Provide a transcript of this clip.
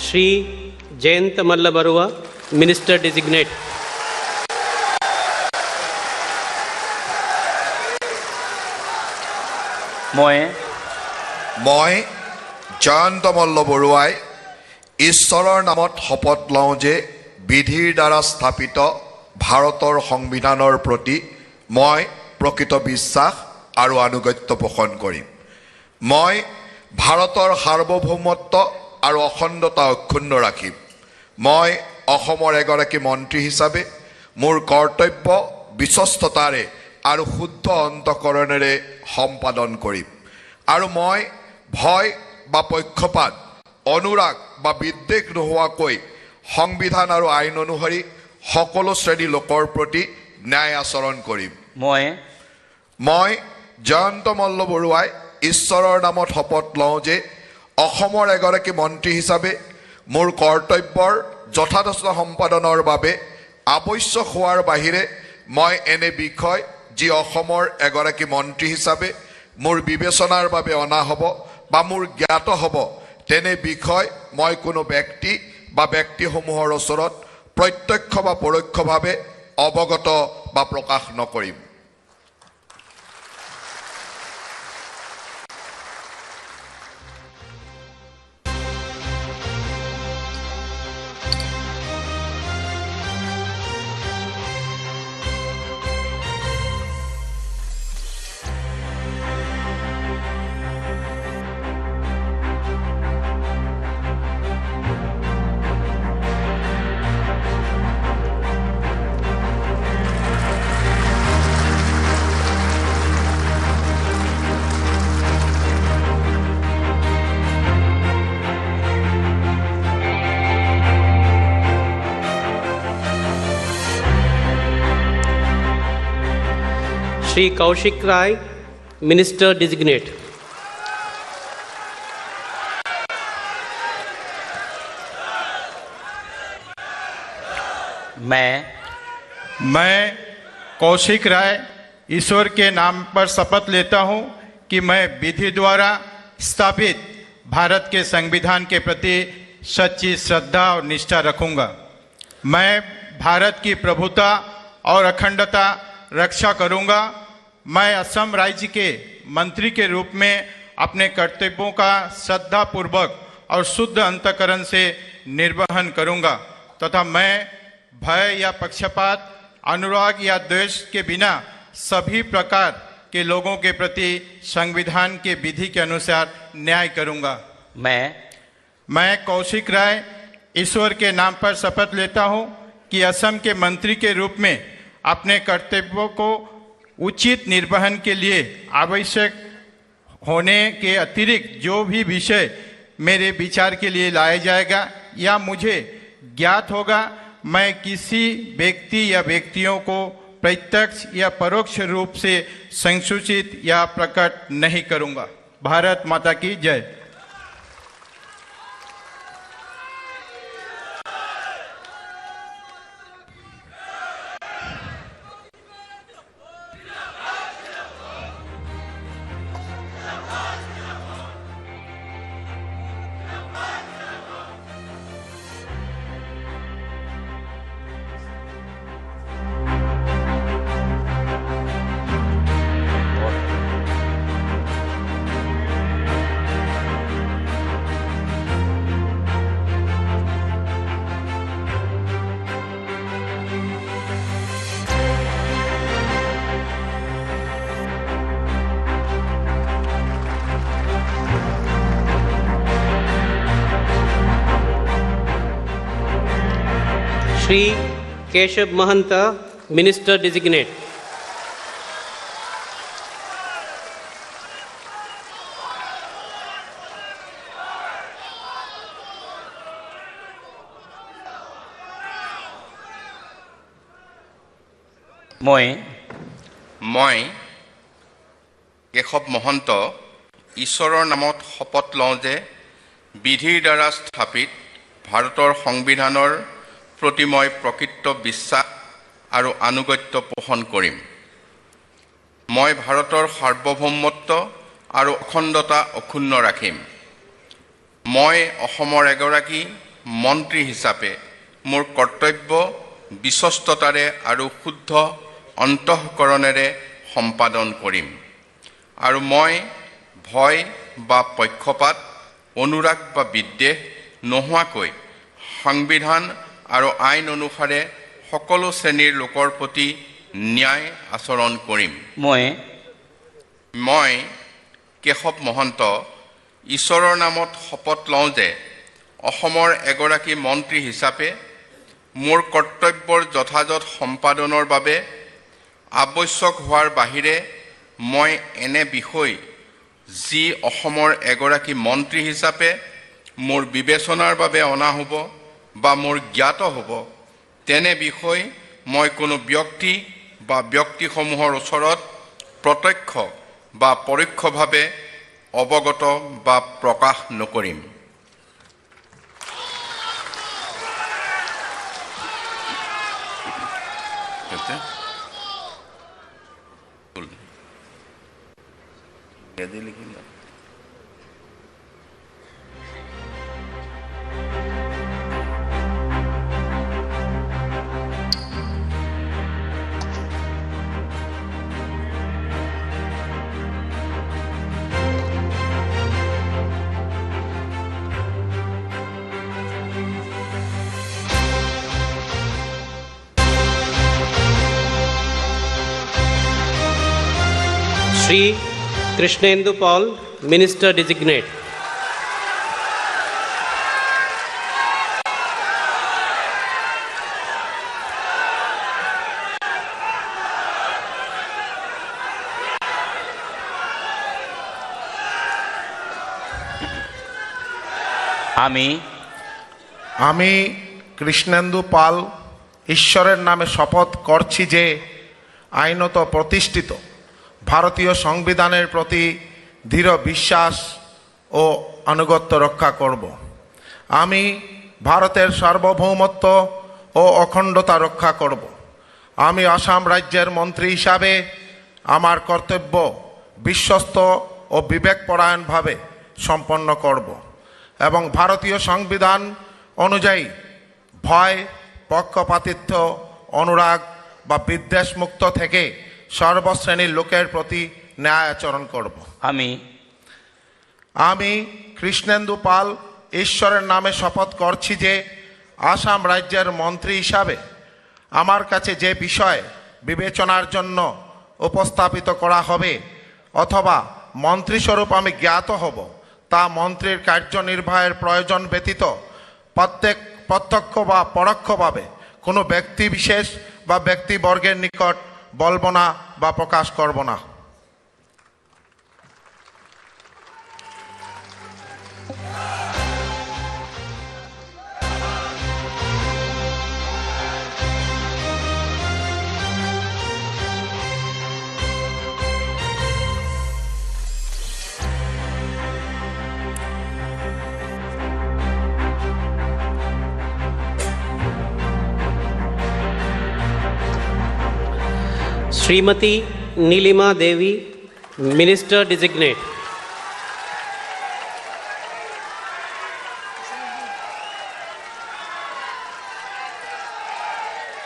Shri Jayant Malla Barua, Minister Designate. মই জয়ন্ত মল্ল বৰুৱাই ঈশ্বৰৰ নামত শপত লওঁ যে বিধিৰ দ্বাৰা স্থাপিত ভাৰতৰ সংবিধানৰ প্ৰতি মই প্ৰকৃত বিশ্বাস আৰু আনুগত্য পোষণ কৰিম। মই ভাৰতৰ সাৰ্বভৌমত্ব আৰু অখণ্ডতা অক্ষুণ্ণ ৰাখিম। মই অসমৰ এগৰাকী মন্ত্ৰী হিচাপে মোৰ কৰ্তব্য বিশ্বস্ততাৰে আৰু শুদ্ধ অন্তঃকৰণেৰে সম্পাদন কৰিম। আৰু মই ভয় বা পক্ষপাত অনুৰাগ বা বিদ্বেষ নোহোৱাকৈ সংবিধান আৰু আইন অনুসৰি সকলো শ্ৰেণীৰ লোকৰ প্ৰতি ন্যায় আচৰণ কৰিম। মই জয়ন্ত মল্ল বৰুৱাই ঈশ্বৰৰ নামত শপত লওঁ যে অসমৰ এগৰাকী মন্ত্ৰী হিচাপে মোৰ কৰ্তব্যৰ যথাযথ সম্পাদনৰ বাবে আৱশ্যক হোৱাৰ বাহিৰে মই এনে বিষয় যি অসমৰ এগৰাকী মন্ত্ৰী হিচাপে মোৰ বিবেচনাৰ বাবে অনা হ'ব বা মোৰ জ্ঞাত হ'ব তেনে বিষয় মই কোনো ব্যক্তি বা ব্যক্তিসমূহৰ ওচৰত প্ৰত্যক্ষ বা পৰোক্ষভাৱে অৱগত বা প্ৰকাশ নকৰিম। Shri Kaushik Rai, Minister Designate. मैं कौशिक राय ईश्वर के नाम पर शपथ लेता हूं कि मैं विधि द्वारा स्थापित भारत के संविधान के प्रति सच्ची श्रद्धा और निष्ठा रखूंगा। मैं भारत की प्रभुता और अखंडता रक्षा करूंगा। मैं असम राज्य के मंत्री के रूप में अपने कर्तव्यों का श्रद्धापूर्वक और शुद्ध अंतःकरण से निर्वहन करूंगा तथा मैं भय या पक्षपात अनुराग या द्वेष के बिना सभी प्रकार के लोगों के प्रति संविधान के विधि के अनुसार न्याय करूंगा। मैं कौशिक राय ईश्वर के नाम पर शपथ लेता हूं कि असम के मंत्री के रूप में अपने कर्तव्यों को उचित निर्वहन के लिए आवश्यक होने के अतिरिक्त जो भी विषय मेरे विचार के लिए लाया जाएगा या मुझे ज्ञात होगा मैं किसी व्यक्ति या व्यक्तियों को प्रत्यक्ष या परोक्ष रूप से संसूचित या प्रकट नहीं करूंगा। भारत माता की जय। Shri Keshav Mahanta, Minister Designate. মই কেশৱ মহন্ত ঈশ্বৰৰ নামত শপত লওঁ যে বিধিৰ দ্বাৰা স্থাপিত ভাৰতৰ সংবিধানৰ প্ৰতি মই প্ৰকৃত বিশ্বাস আৰু আনুগত্য পোষণ কৰিম। মই ভাৰতৰ সাৰ্বভৌমত্ব আৰু অখণ্ডতা অক্ষুণ্ণ ৰাখিম। মই অসমৰ এগৰাকী মন্ত্ৰী হিচাপে মোৰ কৰ্তব্য বিশ্বস্ততাৰে আৰু শুদ্ধ অন্তঃকৰণেৰে সম্পাদন কৰিম আৰু মই ভয় বা পক্ষপাত অনুৰাগ বা বিদ্বেষ নোহোৱাকৈ সংবিধান আৰু আইন অনুসাৰে সকলো শ্ৰেণীৰ লোকৰ প্ৰতি ন্যায় আচৰণ কৰিম। মই কেশৱ মহন্ত ঈশ্বৰৰ নামত শপত লওঁ যে অসমৰ এগৰাকী মন্ত্ৰী হিচাপে মোৰ কৰ্তব্যৰ যথাযথ সম্পাদনৰ বাবে আৱশ্যক হোৱাৰ বাহিৰে মই এনে বিষয় যি অসমৰ এগৰাকী মন্ত্ৰী হিচাপে মোৰ বিবেচনাৰ বাবে অনা হ'ব বা মোৰ জ্ঞাত হ'ব তেনে বিষয় মই কোনো ব্যক্তি বা ব্যক্তিসমূহৰ ওচৰত প্ৰত্যক্ষ বা পৰোক্ষভাৱে অৱগত বা প্ৰকাশ নকৰিম। Shri Krishnendu Paul, Minister Designate. আমি কৃষ্ণেন্দু পাল ঈশ্বরের নামে শপথ করছি যে আইনত প্রতিষ্ঠিত ভারতীয় সংবিধানের প্রতি দৃঢ় বিশ্বাস ও আনুগত্য রক্ষা করব। আমি ভারতের সার্বভৌমত্ব ও অখণ্ডতা রক্ষা করব। আমি আসাম রাজ্যের মন্ত্রী হিসাবে আমার কর্তব্য বিশ্বস্ত ও বিবেকপরায়ণভাবে সম্পন্ন করব এবং ভারতীয় সংবিধান অনুযায়ী ভয়, পক্ষপাতিত্ব, অনুরাগ বা বিদ্বেষমুক্ত থেকে সর্বশ্রেণীর লোকের প্রতি ন্যায় আচরণ করব। আমি কৃষ্ণেন্দু পাল ঈশ্বরের নামে শপথ করছি যে আসাম রাজ্যের মন্ত্রী হিসাবে আমার কাছে যে বিষয় বিবেচনার জন্য উপস্থাপিত করা হবে অথবা মন্ত্রীস্বরূপ আমি জ্ঞাত হব তা মন্ত্রীর কার্যনির্বাহের প্রয়োজন ব্যতীত প্রত্যক্ষ বা পরোক্ষভাবে কোনো ব্যক্তি বিশেষ বা ব্যক্তিবর্গের নিকট বলবো না বা প্রকাশ করব না। Srimati Nilima Devi, Minister Designate.